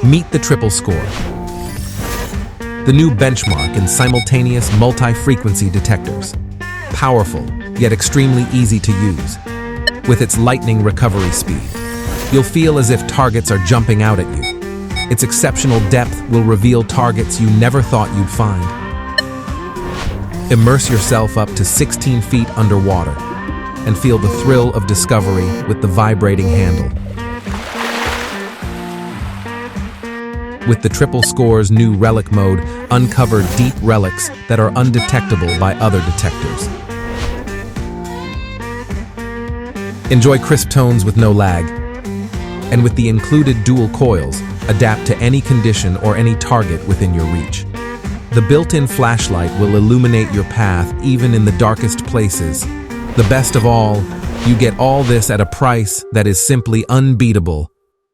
Meet the triple score, the new benchmark in simultaneous multi-frequency detectors. Powerful, yet extremely easy to use. With its lightning recovery speed, you'll feel as if targets are jumping out at you. Its exceptional depth will reveal targets you never thought you'd find. Immerse yourself up to 16 feet underwater and feel the thrill of discovery with the vibrating handle. With the triple score's new relic mode, uncover deep relics that are undetectable by other detectors. Enjoy crisp tones with no lag. And with the included dual coils, adapt to any condition or any target within your reach. The built-in flashlight will illuminate your path even in the darkest places. The best of all, you get all this at a price that is simply unbeatable.